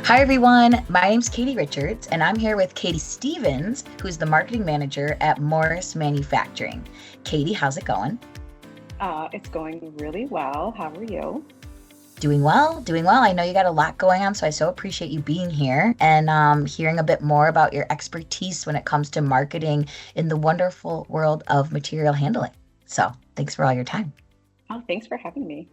Hi, everyone. My name's Katie Richards, and I'm here with Katie Stevens, who's the marketing manager at Morse Manufacturing. Katie, how's it going? It's going really well. How are you? Doing well, doing well. I know you got a lot going on, so I so appreciate you being here and hearing a bit more about your expertise when it comes to marketing in the wonderful world of material handling. So, thanks for all your time. Oh, thanks for having me.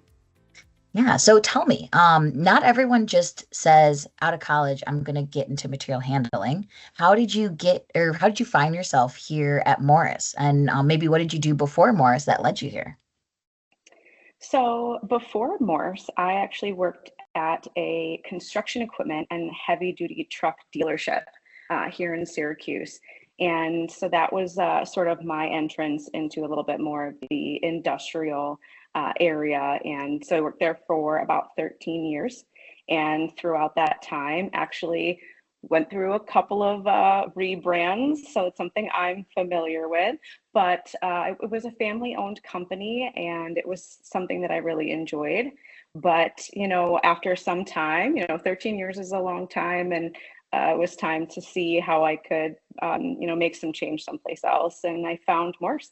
Yeah, so tell me, not everyone just says out of college, I'm going to get into material handling. How did you get, or how did you find yourself here at Morris? And maybe what did you do before Morris that led you here? So before Morse, I actually worked at a construction equipment and heavy duty truck dealership here in Syracuse. And so that was sort of my entrance into a little bit more of the industrial area. And so I worked there for about 13 years. And throughout that time, actually went through a couple of rebrands. So it's something I'm familiar with, but it was a family owned company and it was something that I really enjoyed. But, after some time, 13 years is a long time, and it was time to see how I could, make some change someplace else. And I found Morse.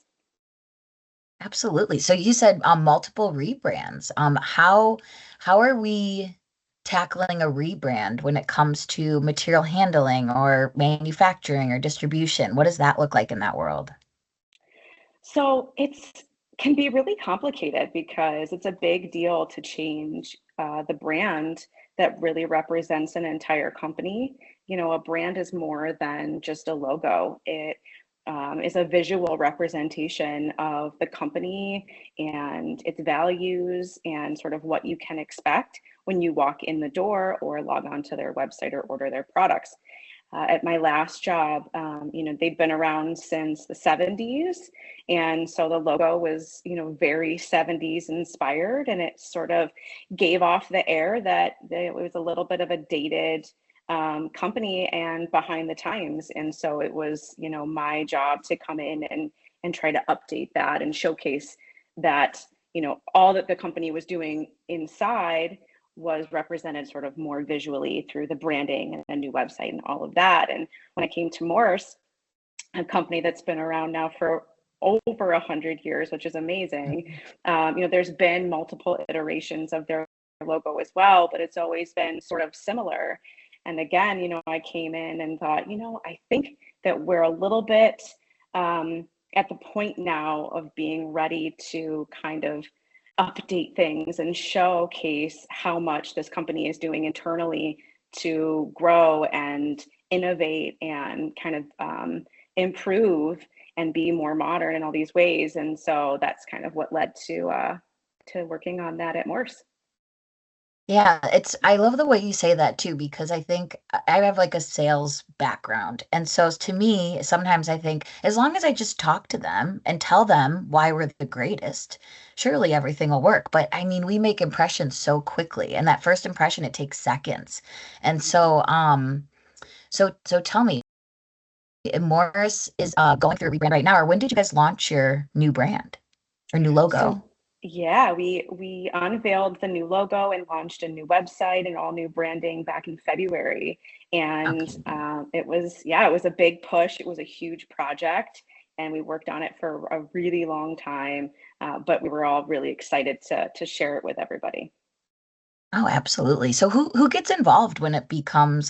Absolutely. So you said multiple rebrands. How are we tackling a rebrand when it comes to material handling or manufacturing or distribution? What does that look like in that world? So it's can be really complicated because it's a big deal to change the brand that really represents an entire company. A brand is more than just a logo. It is a visual representation of the company and its values and sort of what you can expect when you walk in the door or log on to their website or order their products. At my last job, they've been around since the 70s. And so the logo was, very 70s inspired. And it sort of gave off the air that it was a little bit of a dated company and behind the times. And so it was, my job to come in and try to update that and showcase that, all that the company was doing inside was represented sort of more visually through the branding and a new website and all of that. And when I came to Morse, a company that's been around now for over 100 years, which is amazing, there's been multiple iterations of their logo as well, but it's always been sort of similar. And again, I came in and thought, I think that we're a little bit at the point now of being ready to kind of update things and showcase how much this company is doing internally to grow and innovate and kind of improve and be more modern in all these ways. And so that's kind of what led to working on that at Morse. Yeah, I love the way you say that too, because I think I have like a sales background. And so to me, sometimes I think as long as I just talk to them and tell them why we're the greatest, surely everything will work. But I mean, we make impressions so quickly, and that first impression, it takes seconds. And so, so tell me, Morris is going through a rebrand right now, or when did you guys launch your new brand or new logo? So yeah, we unveiled the new logo and launched a new website and all new branding back in February. And Okay. it was a big push. It was a huge project, and we worked on it for a really long time. But we were all really excited to share it with everybody. Oh, absolutely. So who gets involved when it becomes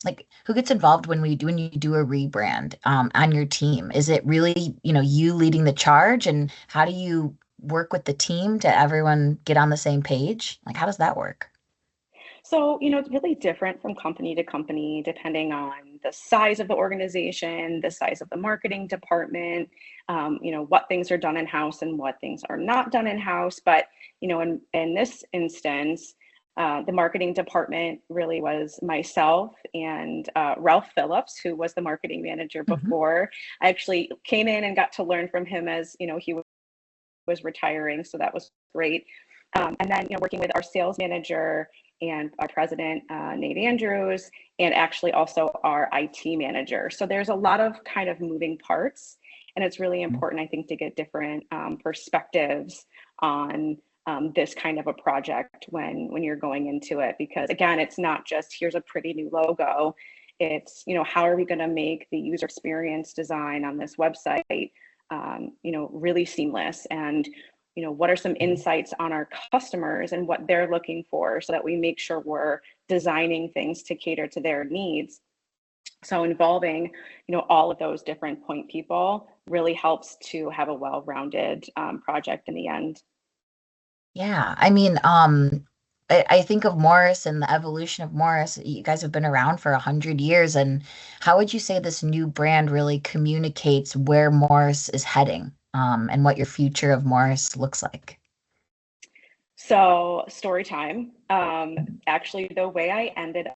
like who gets involved when you do a rebrand on your team? Is it really, you leading the charge, and how do you work with the team to everyone get on the same page? Like how does that work? So, it's really different from company to company, depending on the size of the organization, the size of the marketing department, what things are done in house and what things are not done in house. But, in this instance, the marketing department really was myself and Ralph Phillips, who was the marketing manager Mhm. before. I actually came in and got to learn from him as, he was retiring. So that was great. And then, working with our sales manager and our president, Nate Andrews, and actually also our IT manager. So there's a lot of kind of moving parts. And it's really important, I think, to get different perspectives on this kind of a project when you're going into it, because again, it's not just here's a pretty new logo. It's, how are we going to make the user experience design on this website, really seamless, and what are some insights on our customers and what they're looking for, so that we make sure we're designing things to cater to their needs. So involving, all of those different point people really helps to have a well-rounded project in the end. Yeah, I mean, I think of Morse and the evolution of Morse. You guys have been around for 100 years, and how would you say this new brand really communicates where Morse is heading, and what your future of Morse looks like? So story time. Actually, the way I ended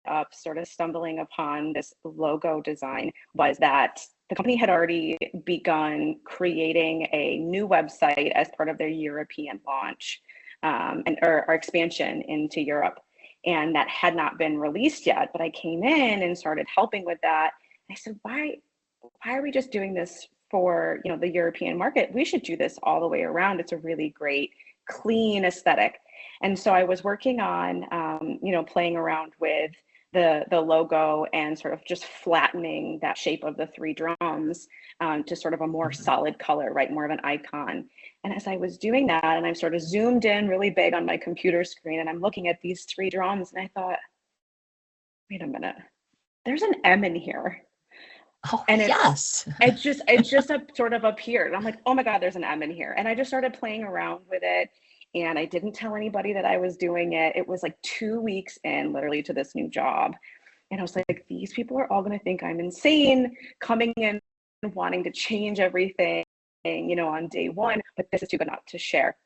up sort of stumbling upon this logo design was that the company had already begun creating a new website as part of their European launch, or expansion into Europe. And that had not been released yet, but I came in and started helping with that. And I said, why are we just doing this for, the European market? We should do this all the way around. It's a really great, clean aesthetic. And so I was working on, playing around with the logo and sort of just flattening that shape of the three drums, to sort of a more solid color, right? More of an icon. And as I was doing that, and I'm sort of zoomed in really big on my computer screen, and I'm looking at these three drums, and I thought, wait a minute, there's an M in here. Oh, And yes. it just sort of appeared. I'm like, oh my God, there's an M in here. And I just started playing around with it. And I didn't tell anybody that I was doing it. It was like 2 weeks in, literally, to this new job. And I was like, these people are all going to think I'm insane coming in and wanting to change everything, on day one, but this is too good not to share.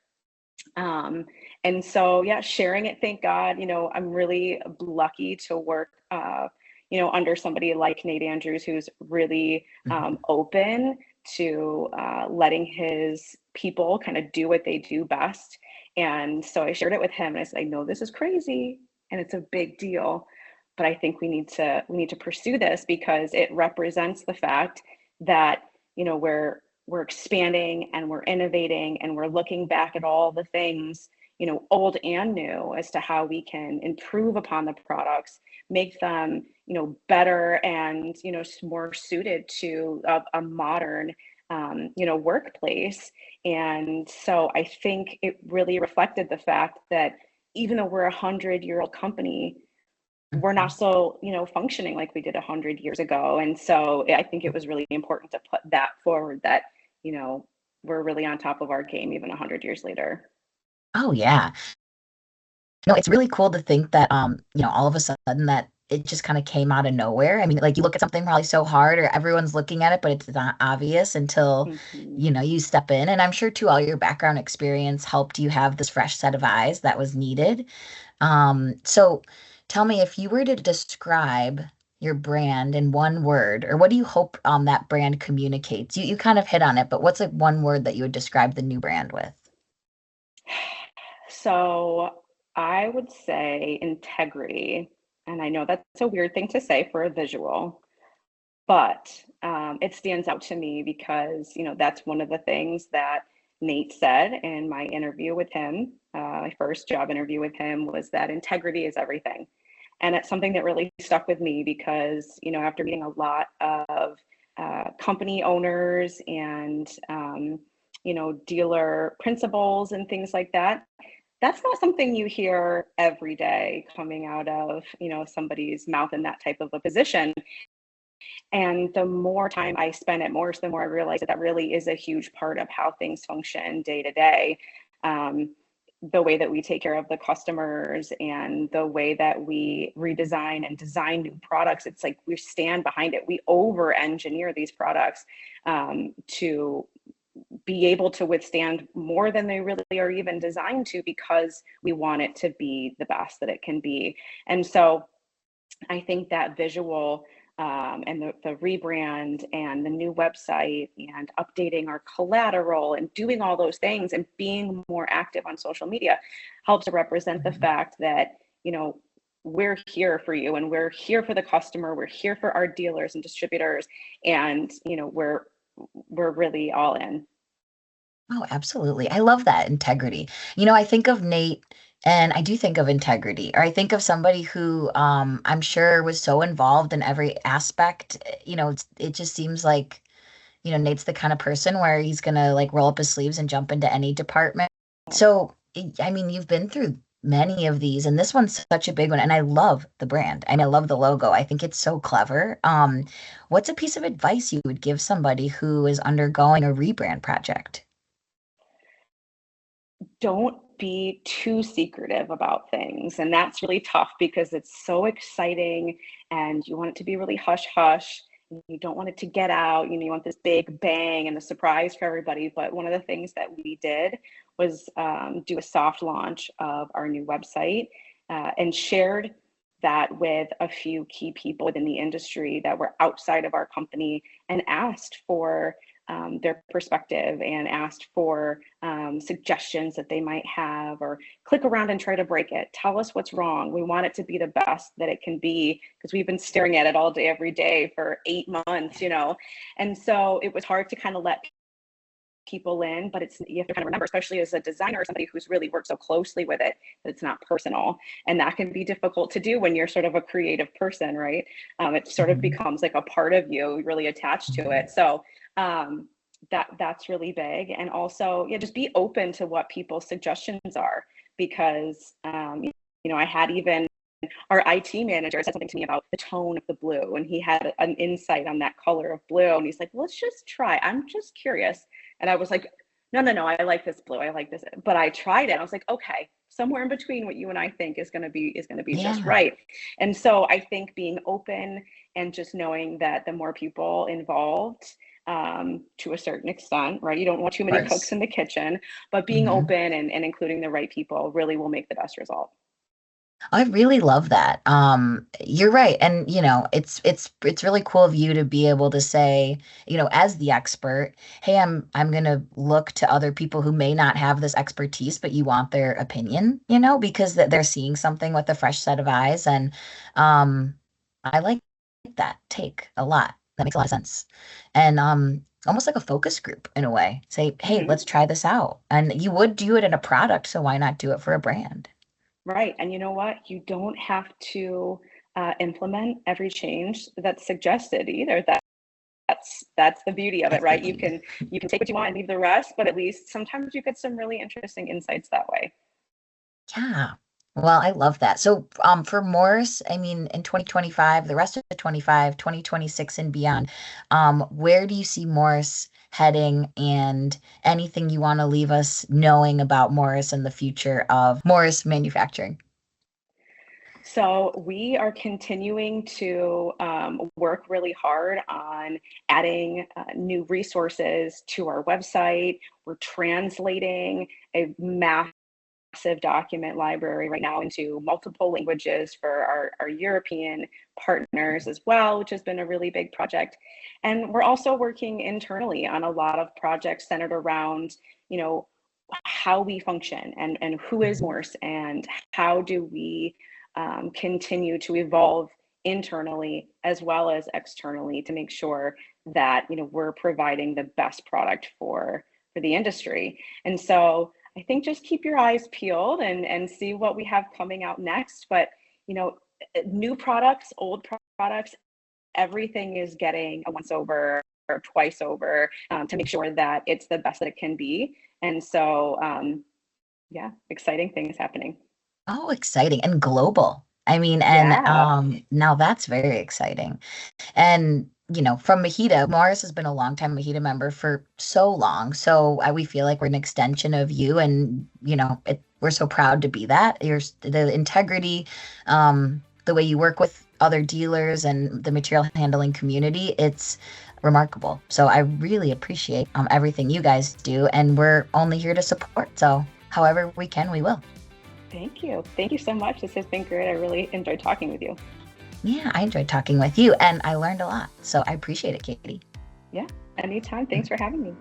Um, and so, yeah, sharing it, thank God, I'm really lucky to work, under somebody like Nate Andrews, who's really Mhm. open to letting his people kind of do what they do best. And so I shared it with him, and I said, I know this is crazy and it's a big deal, but I think we need to pursue this, because it represents the fact that, we're expanding and we're innovating and we're looking back at all the things, old and new, as to how we can improve upon the products, make them, better and, more suited to a modern, workplace. And so I think it really reflected the fact that even though we're 100-year-old company, we're not Mhm. so, functioning like we did 100 years ago. And so I think it was really important to put that forward, that, you know, we're really on top of our game even 100 years later. Oh, yeah. No, it's really cool to think that, all of a sudden that it just kind of came out of nowhere. I mean, like you look at something probably so hard or everyone's looking at it, but it's not obvious until, Mhm. you step in. And I'm sure too, all your background experience helped you have this fresh set of eyes that was needed. So tell me, if you were to describe your brand in one word, or what do you hope that brand communicates? You kind of hit on it, but what's like one word that you would describe the new brand with? So I would say integrity. And I know that's a weird thing to say for a visual, but it stands out to me because, that's one of the things that Nate said in my interview with him. My first job interview with him was that integrity is everything. And it's something that really stuck with me because, after meeting a lot of company owners and, dealer principals and things like that, that's not something you hear every day coming out of, somebody's mouth in that type of a position. And the more time I spent at Morse, the more I realized that that really is a huge part of how things function day to day. The way that we take care of the customers and the way that we redesign and design new products, it's like we stand behind it. We over engineer these products, to be able to withstand more than they really are even designed to, because we want it to be the best that it can be. And so I think that visual, and the rebrand and the new website and updating our collateral and doing all those things and being more active on social media helps to represent the Mhm. fact that, we're here for you and we're here for the customer. We're here for our dealers and distributors. And, we're really all in. Oh, absolutely. I love that integrity. I think of Nate and I do think of integrity, or I think of somebody who I'm sure was so involved in every aspect. It just seems like, Nate's the kind of person where he's gonna like roll up his sleeves and jump into any department. So, I mean, you've been through many of these, and this one's such a big one. And I love the brand. I mean, I love the logo. I think it's so clever. What's a piece of advice you would give somebody who is undergoing a rebrand project? Don't be too secretive about things. And that's really tough because it's so exciting and you want it to be really hush hush. You don't want it to get out. You want this big bang and a surprise for everybody. But one of the things that we did was do a soft launch of our new website and shared that with a few key people within the industry that were outside of our company and asked for their perspective and asked for suggestions that they might have, or click around and try to break it. Tell us what's wrong. We want it to be the best that it can be because we've been staring at it all day, every day for 8 months, And so it was hard to kind of let people in, but you have to kind of remember, especially as a designer or somebody who's really worked so closely with it, that it's not personal. And that can be difficult to do when you're sort of a creative person, right? It sort of Mhm. becomes like a part of you, really attached to it. So that's really big. And also, yeah, just be open to what people's suggestions are, because I had even our IT manager said something to me about the tone of the blue, and he had an insight on that color of blue. And he's like, let's just try. I'm just curious. And I was like, no, no, no, I like this blue. I like this. But I tried it. I was like, okay, somewhere in between what you and I think is gonna be just Yeah, right. And so I think being open and just knowing that the more people involved, to a certain extent, right? You don't want too of many cooks course. in the kitchen, but being Mhm. open and including the right people really will make the best result. I really love that. You're right. And it's really cool of you to be able to say, as the expert, hey, I'm gonna look to other people who may not have this expertise, but you want their opinion, because they're seeing something with a fresh set of eyes. And um I like that take a lot. That makes a lot of sense. And almost like a focus group in a way. Say, hey, let's Hmm. try this out. And you would do it in a product, so why not do it for a brand? Right. And you know what? You don't have to implement every change that's suggested either. That's the beauty of it, That's the right? You key. can you can take what you want and leave the rest, but at least sometimes you get some really interesting insights that way. Yeah. Well, I love that. So, for Morse, I mean, in 2025, the rest of the 25, 2026 and beyond, where do you see Morse heading and anything you want to leave us knowing about Morse and the future of Morse manufacturing? So we are continuing to work really hard on adding new resources to our website. We're translating a massive document library right now into multiple languages for our European partners as well, which has been a really big project. And we're also working internally on a lot of projects centered around, you know, how we function and who is Mhm. Morse and how do we continue to evolve internally as well as externally to make sure that we're providing the best product for the industry. And so I think just keep your eyes peeled and see what we have coming out next. But you know, new products, old products, everything is getting a once over or twice over to make sure that it's the best that it can be. And so, yeah, exciting things happening. Oh, exciting and global. I mean, and Yeah. now that's very exciting. And, from MHEDA, Morris has been a longtime MHEDA member for so long. So we feel like we're an extension of you. And, we're so proud to be that. The integrity, the way you work with other dealers and the material handling community, it's remarkable. So I really appreciate everything you guys do. And we're only here to support. So however we can, we will. Thank you. Thank you so much. This has been great. I really enjoyed talking with you. Yeah, I enjoyed talking with you and I learned a lot. So I appreciate it, Katie. Yeah, anytime. Thanks for having me.